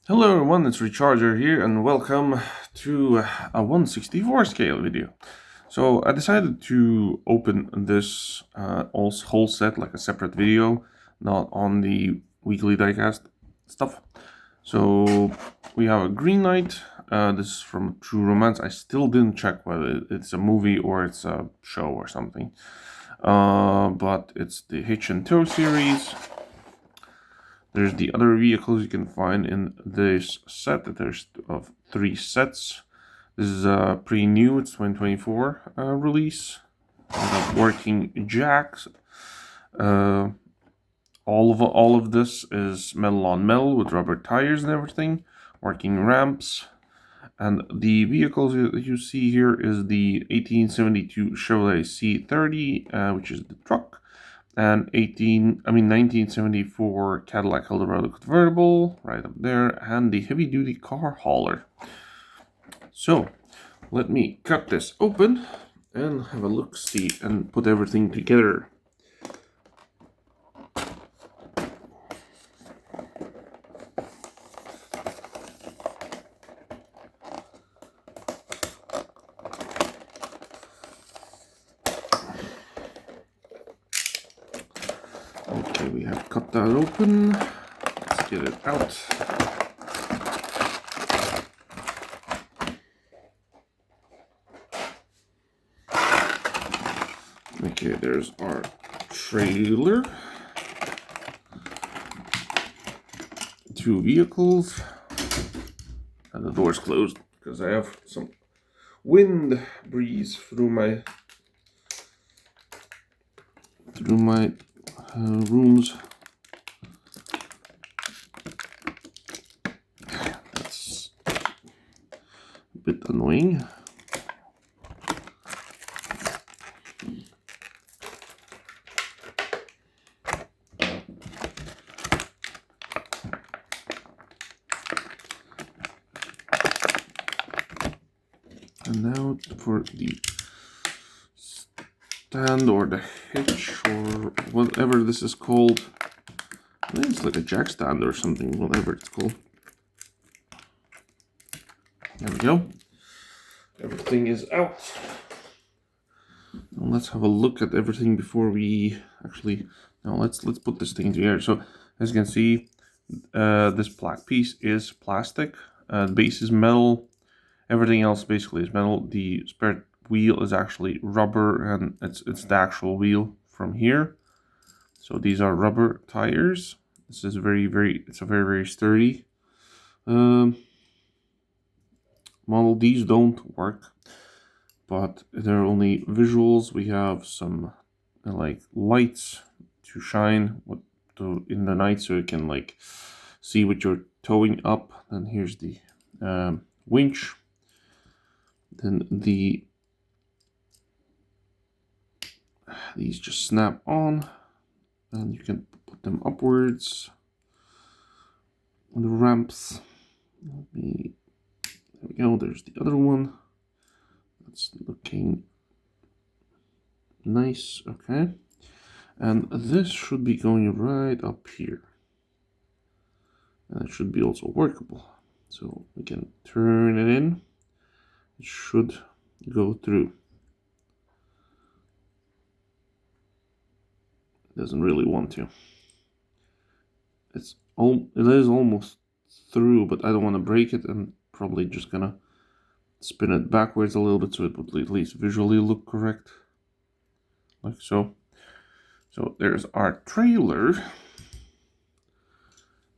Hello everyone, it's Recharger here and welcome to a 1/64 scale video. So I decided to open this whole set like a separate video, not on the weekly diecast stuff. So we have a Greenlight. This is from True Romance. I still didn't check whether it's a movie or it's a show or something. But it's the Hitch and Tow series. There's the other vehicles you can find in this set. There's of 3 sets. This is pretty new. It's 2024 release. Working jacks. All of this is metal on metal with rubber tires and everything. Working ramps. And the vehicles that you see here is the 1872 Chevrolet C30, which is the truck. And 1974 Cadillac Eldorado convertible right up there, and the heavy duty car hauler. So let me cut this open and have a look see and put everything together. Okay, we have cut that open. Let's get it out. Okay, there's our trailer. 2 vehicles. And the door's closed because I have some wind breeze through my rooms. That's a bit annoying. And now for the stand or the hitch or whatever this is called. I think it's like a jack stand or something, whatever it's called. There we go. Everything is out. Now let's have a look at everything before we actually. Now let's put this thing together. So as you can see, this black piece is plastic. The base is metal. Everything else basically is metal. The spare wheel is actually rubber, and it's the actual wheel from here. So these are rubber tires. This is it's a very sturdy model. These don't work, but they're only visuals. We have some like lights to shine in the night, so you can like see what you're towing up. And here's the winch. Then these just snap on, and you can put them upwards on the ramps. There we go. There's the other one. That's looking nice. Okay, and this should be going right up here, and it should be also workable. So we can turn it in. It should go through. It doesn't really want to. It is almost through, but I don't want to break it. I'm probably just gonna spin it backwards a little bit so it would at least visually look correct, like so. So there's our trailer.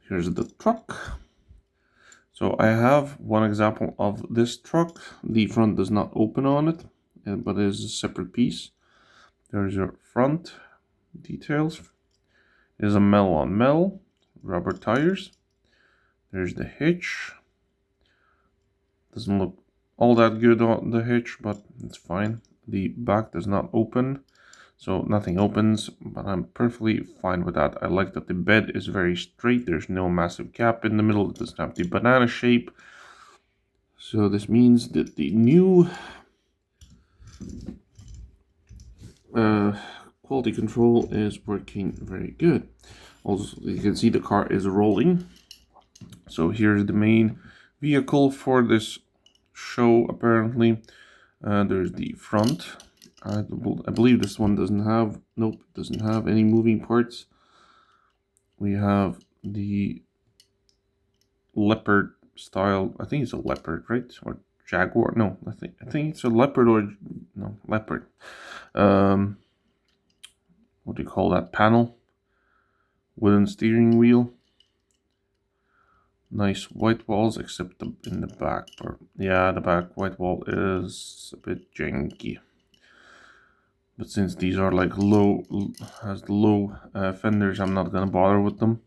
Here's the truck. So I have one example of this truck. The front does not open on it, but it is a separate piece. There's your front details. It is a metal on metal, rubber tires. There's the hitch. Doesn't look all that good on the hitch, but it's fine. The back does not open, so nothing opens, but I'm perfectly fine with that. I like that the bed is very straight. There's no massive gap in the middle. It doesn't have the banana shape. So this means that the new quality control is working very good. Also, you can see the car is rolling. So here's the main vehicle for this show, apparently. There's the front. I believe this one doesn't have, nope, doesn't have any moving parts. We have the leopard style, I think it's a leopard, right? Or jaguar, no, I think it's a leopard or, no, leopard. What do you call that panel? Wooden steering wheel. Nice white walls, except in the back part. Yeah, the back white wall is a bit janky. But since these are like low fenders, I'm not gonna bother with them.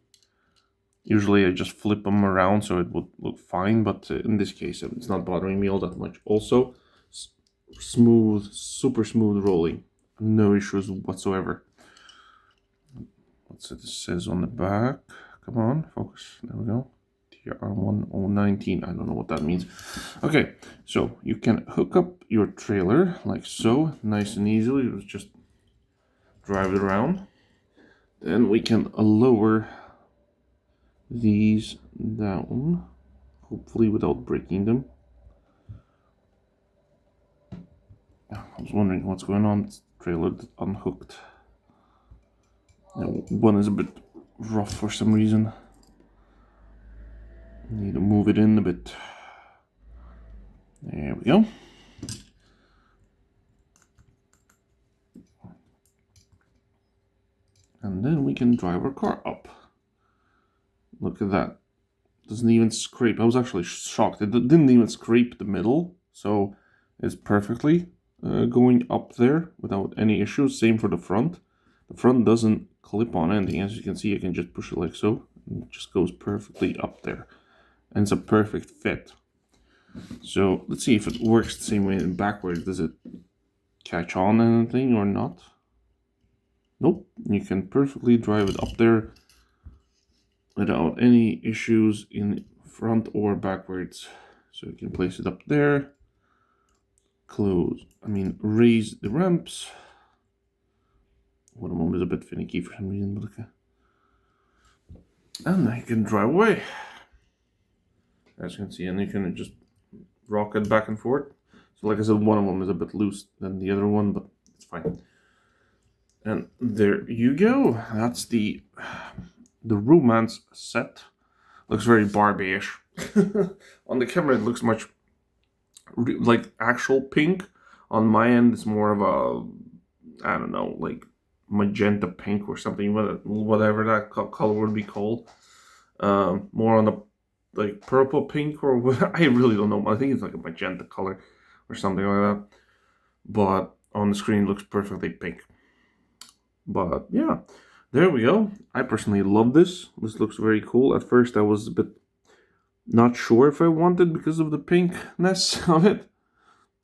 Usually I just flip them around so it would look fine, but in this case it's not bothering me all that much. Also, smooth, super smooth rolling. No issues whatsoever. What's it says on the back? Come on, focus. There we go. TR1019. I don't know what that means. Okay, so you can hook up your trailer like so, nice and easily. Just drive it around. Then we can lower these down, hopefully without breaking them. I was wondering what's going on. This trailer unhooked. One is a bit rough for some reason. Need to move it in a bit. There we go. And then we can drive our car up. Look at that. Doesn't even scrape. I was actually shocked. It didn't even scrape the middle. So it's perfectly going up there without any issues. Same for the front. The front doesn't clip on anything. As you can see, I can just push it like so. And it just goes perfectly up there. And it's a perfect fit. So let's see if it works the same way backwards. Does it catch on anything or not? Nope. You can perfectly drive it up there without any issues in front or backwards. So you can place it up there. Raise the ramps. One of them is a bit finicky for some reason, but okay. And then you can drive away. As you can see, and you can just rock it back and forth. So like I said, one of them is a bit loose than the other one, but it's fine. And there you go. That's the romance set. Looks very Barbie-ish. On the camera it looks much like actual pink. On my end it's more of a, I don't know, like magenta pink or something, whatever that color would be called. More on the like purple pink or what, I really don't know. I think it's like a magenta color or something like that. But on the screen it looks perfectly pink. But yeah, there we go. I personally love this. This looks very cool. At first I was a bit not sure if I wanted because of the pinkness of it.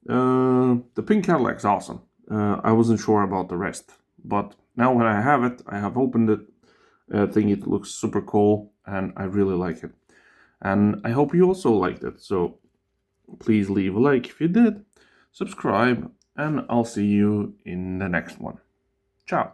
The pink Cadillac's awesome. I wasn't sure about the rest. But now when I have it, I have opened it. I think it looks super cool and I really like it. And I hope you also liked it. So please leave a like if you did. Subscribe and I'll see you in the next one. Ciao.